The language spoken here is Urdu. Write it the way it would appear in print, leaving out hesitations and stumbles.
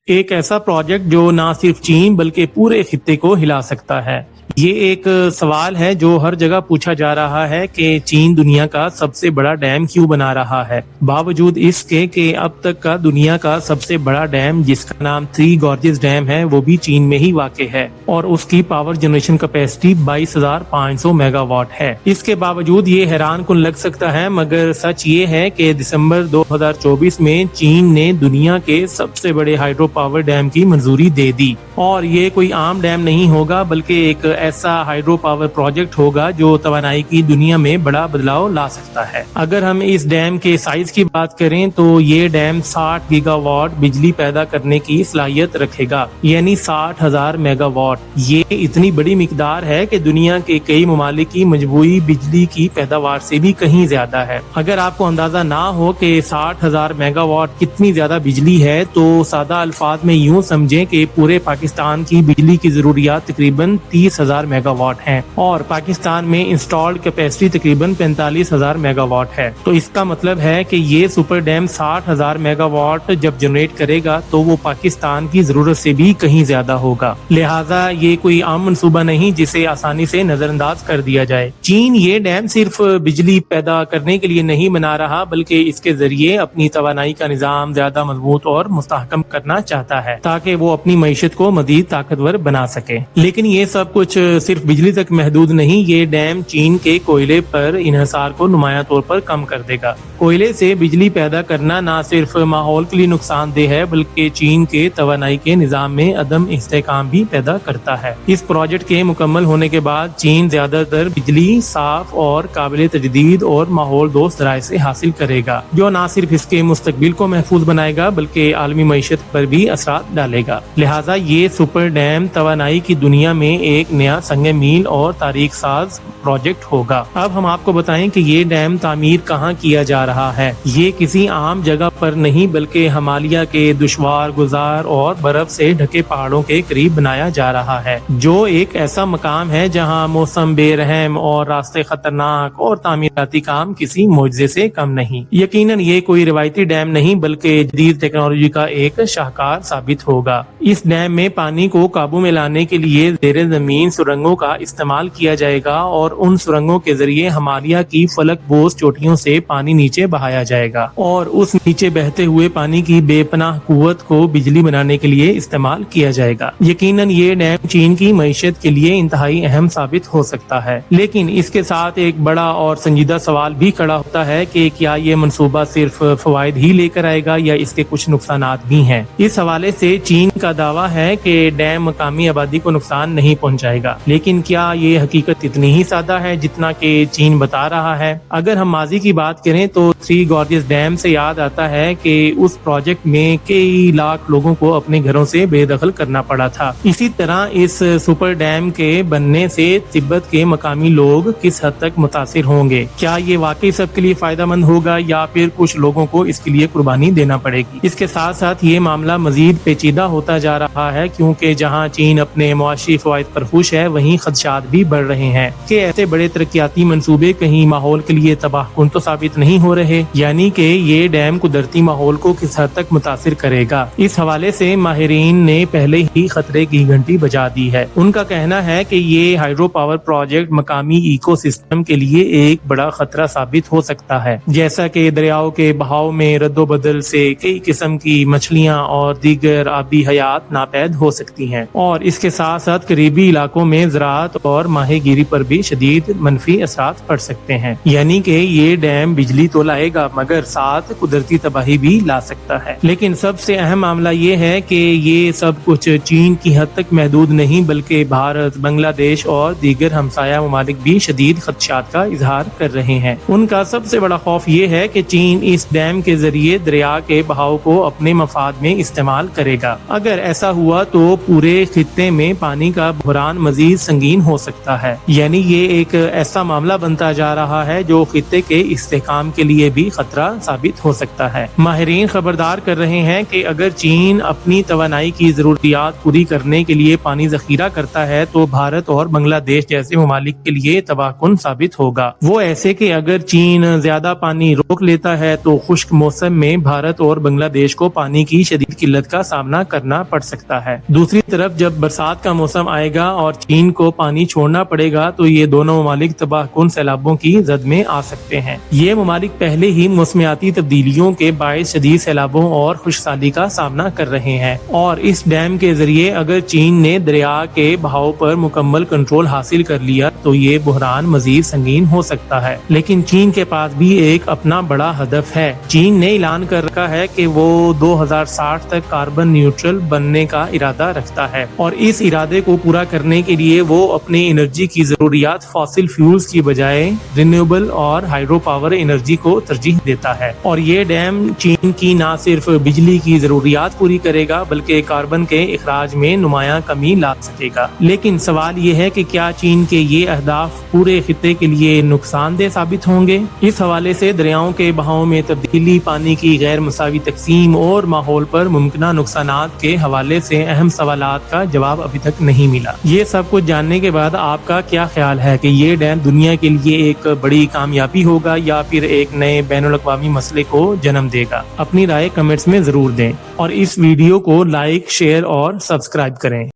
ایک ایسا پروجیکٹ جو نہ صرف چین بلکہ پورے خطے کو ہلا سکتا ہے۔ یہ ایک سوال ہے جو ہر جگہ پوچھا جا رہا ہے کہ چین دنیا کا سب سے بڑا ڈیم کیوں بنا رہا ہے، باوجود اس کے کہ اب تک کا دنیا کا سب سے بڑا ڈیم جس کا نام تھری گورجز ڈیم ہے وہ بھی چین میں ہی واقع ہے اور اس کی power generation capacity 22,500 mega what ہے۔ اس کے باوجود یہ حیران کن لگ سکتا ہے، مگر سچ یہ ہے کہ دسمبر 2024 میں چین نے دنیا کے سب سے بڑے ہائیڈرو پاور ڈیم کی منظوری دے دی، اور یہ کوئی عام ڈیم نہیں ہوگا بلکہ ایک ایسا ہائیڈرو پاور پروجیکٹ ہوگا جو توانائی کی دنیا میں بڑا بدلاؤ لا سکتا ہے۔ اگر ہم اس ڈیم کے سائز کی بات کریں تو یہ ڈیم 60 گیگا واٹ بجلی پیدا کرنے کی صلاحیت رکھے گا، یعنی 60,000 میگا واٹ۔ یہ اتنی بڑی مقدار ہے کہ دنیا کے کئی ممالک کی مجموعی بجلی کی پیداوار سے بھی کہیں زیادہ ہے۔ اگر آپ کو اندازہ نہ ہو کہ 60,000 میگا واٹ کتنی زیادہ بجلی ہے تو سادہ الفاظ میں یوں سمجھیں کہ پورے پاکستان کی بجلی کی ضروریات تقریباً 30,000 میگا واٹ ہیں، اور پاکستان میں انسٹالڈ کیپیسٹی تقریباً 45,000 میگا واٹ ہے۔ تو اس کا مطلب ہے کہ یہ سپر ڈیم 60,000 میگا واٹ جب جنریٹ کرے گا تو وہ پاکستان کی ضرورت سے بھی کہیں زیادہ ہوگا، لہٰذا یہ کوئی عام منصوبہ نہیں جسے آسانی سے نظر انداز کر دیا جائے۔ چین یہ ڈیم صرف بجلی پیدا کرنے کے لیے نہیں بنا رہا بلکہ اس کے ذریعے اپنی توانائی کا نظام زیادہ مضبوط اور مستحکم کرنا چاہتا ہے تاکہ وہ اپنی معیشت کو مزید طاقتور بنا سکے۔ لیکن یہ سب کچھ صرف بجلی تک محدود نہیں، یہ ڈیم چین کے کوئلے پر انحصار کو نمایاں طور پر کم کر دے گا۔ کوئلے سے بجلی پیدا کرنا نہ صرف ماحول کے لیے نقصان دہ ہے بلکہ چین کے توانائی کے نظام میں عدم استحکام بھی پیدا کرتا ہے۔ اس پروجیکٹ کے مکمل ہونے کے بعد چین زیادہ تر بجلی صاف اور قابل تجدید اور ماحول دوست ذرائع سے حاصل کرے گا، جو نہ صرف اس کے مستقبل کو محفوظ بنائے گا بلکہ عالمی معیشت پر بھی اثرات ڈالے گا۔ لہٰذا یہ سپر ڈیم توانائی کی دنیا میں ایک نیا سنگ میل اور تاریخ ساز پروجیکٹ ہوگا۔ اب ہم آپ کو بتائیں کہ یہ ڈیم تعمیر کہاں کیا جا رہا ہے۔ یہ کسی عام جگہ پر نہیں بلکہ ہمالیہ کے دشوار گزار اور برف سے ڈھکے پہاڑوں کے قریب بنایا جا رہا ہے، جو ایک ایسا مقام ہے جہاں موسم بے رحم اور راستے خطرناک اور تعمیراتی کام کسی معجزے سے کم نہیں۔ یقیناً یہ کوئی روایتی ڈیم نہیں بلکہ جدید ٹیکنالوجی کا ایک شاہکار ثابت ہوگا۔ اس ڈیم میں پانی کو قابو میں لانے کے لیے زیر زمین سرنگوں کا استعمال کیا جائے گا اور ان سرنگوں کے ذریعے ہمالیہ کی فلک بوز چوٹیوں سے پانی نیچے بہایا جائے گا اور اس نیچے بہتے ہوئے پانی کی بے پناہ قوت کو بجلی بنانے کے لیے استعمال کیا جائے گا۔ یقیناً یہ ڈیم چین کی معیشت کے لیے انتہائی اہم ثابت ہو سکتا ہے، لیکن اس کے ساتھ ایک بڑا اور سنجیدہ سوال بھی کھڑا ہوتا ہے کہ کیا یہ منصوبہ صرف فوائد ہی لے کر آئے گا یا اس کے کچھ نقصانات بھی ہیں۔ اس حوالے سے چین کا دعویٰ ہے کہ ڈیم مقامی آبادی کو نقصان نہیں پہنچائے گا، لیکن کیا یہ حقیقت اتنی ہی سادہ ہے جتنا کہ چین بتا رہا ہے؟ اگر ہم ماضی کی بات کریں تو تھری گورجز ڈیم سے یاد آتا ہے کہ اس پروجیکٹ میں کئی لاکھ لوگوں کو اپنے گھروں سے بے دخل کرنا پڑا تھا۔ اسی طرح اس سپر ڈیم کے بننے سے تبت کے مقامی لوگ کس حد تک متاثر ہوں گے؟ کیا یہ واقعی سب کے لیے فائدہ مند ہوگا یا پھر کچھ لوگوں کو اس کے لیے قربانی دینا پڑے گی؟ اس کے ساتھ ساتھ یہ معاملہ مزید پیچیدہ ہوتا جا رہا ہے کیونکہ جہاں چین اپنے معاشی فوائد پر خوش ہے وہیں خدشات بھی بڑھ رہے ہیں کہ ایسے بڑے ترقیاتی منصوبے کہیں ماحول کے لیے تباہ کن تو ثابت نہیں ہو رہے، یعنی کہ یہ ڈیم قدرتی ماحول کو کس حد تک متاثر کرے گا۔ اس حوالے سے ماہرین نے پہلے ہی خطرے کی گھنٹی بجا دی ہے۔ ان کا کہنا ہے کہ یہ ہائیڈرو پاور پروجیکٹ مقامی ایکو سسٹم کے لیے ایک بڑا خطرہ ثابت ہو سکتا ہے، جیسا کہ دریاؤں کے بہاؤ میں رد و بدل سے کئی قسم کی مچھلیاں اور دیگر آبی حیات ناپید ہو سکتی ہیں، اور اس کے ساتھ ساتھ قریبی علاقوں میں زراعت اور ماہی گیری پر بھی شدید منفی اثرات پڑ سکتے ہیں۔ یعنی کہ یہ ڈیم بجلی تو لائے گا مگر ساتھ قدرتی تباہی بھی لا سکتا ہے۔ لیکن سب سے اہم معاملہ یہ ہے کہ یہ سب کچھ چین کی حد تک محدود نہیں بلکہ بھارت، بنگلہ دیش اور دیگر ہمسایہ ممالک بھی شدید خدشات کا اظہار کر رہے ہیں۔ ان کا سب سے بڑا خوف یہ ہے کہ چین اس ڈیم کے ذریعے دریا کے بہاؤ کو اپنے مفاد میں استعمال کرے گا۔ اگر ایسا ہوا تو پورے خطے میں پانی کا بحران مزید سنگین ہو سکتا ہے، یعنی یہ ایک ایسا معاملہ بنتا جا رہا ہے جو خطے کے استحکام کے لیے بھی خطرہ ثابت ہو سکتا ہے۔ ماہرین خبردار کر رہے ہیں کہ اگر چین اپنی توانائی کی ضروریات پوری کرنے کے لیے پانی ذخیرہ کرتا ہے تو بھارت اور بنگلہ دیش جیسے ممالک کے لیے تباہ کن ثابت ہوگا۔ وہ ایسے کہ اگر چین زیادہ پانی روک لیتا ہے تو خشک موسم میں بھارت اور بنگلہ دیش کو پانی کی شدید قلت کا سامنا کرنا پڑ سکتا ہے۔ دوسری طرف جب برسات کا موسم آئے گا اور چین کو پانی چھوڑنا پڑے گا تو یہ دونوں ممالک تباہ کن سیلابوں کی زد میں آ سکتے ہیں۔ یہ ممالک پہلے ہی موسمیاتی تبدیلیوں کے باعث شدید سیلابوں اور خشک سالی کا سامنا کر رہے ہیں، اور اس ڈیم کے ذریعے اگر چین نے دریا کے بہاؤ پر مکمل کنٹرول حاصل کر لیا تو یہ بحران مزید سنگین ہو سکتا ہے۔ لیکن چین کے پاس بھی ایک اپنا بڑا ہدف ہے۔ چین نے اعلان کر رکھا ہے کہ وہ 2060 تک کاربن نیوٹرل بننے کا ارادہ رکھتا ہے، اور اس ارادے کو پورا کرنے کے لیے وہ اپنی انرجی کی ضروریات فاسل فیولز کی بجائے رینیوبل اور ہائیڈرو پاور انرجی کو ترجیح دیتا ہے۔ اور یہ ڈیم چین کی نہ صرف بجلی کی ضروریات پوری کرے گا بلکہ کاربن کے اخراج میں نمایاں کمی لا سکے گا۔ لیکن سوال یہ ہے کہ کیا چین کے یہ اہداف پورے خطے کے لیے نقصان دہ ثابت ہوں گے؟ اس حوالے سے دریاؤں کے بہاؤ میں تبدیلی، پانی کی غیر مساوی تقسیم اور ماحول پر ممکنہ نقصانات کے حوالے سے اہم سوالات کا جواب ابھی تک نہیں ملا۔ یہ سب کچھ جاننے کے بعد آپ کا کیا خیال ہے کہ یہ ڈیم دنیا کے لیے ایک بڑی کامیابی ہوگا یا پھر ایک نئے بین الاقوامی مسئلے کو جنم دے گا؟ اپنی رائے کمنٹس میں ضرور دیں، اور اس ویڈیو کو لائک، شیئر اور سبسکرائب کریں۔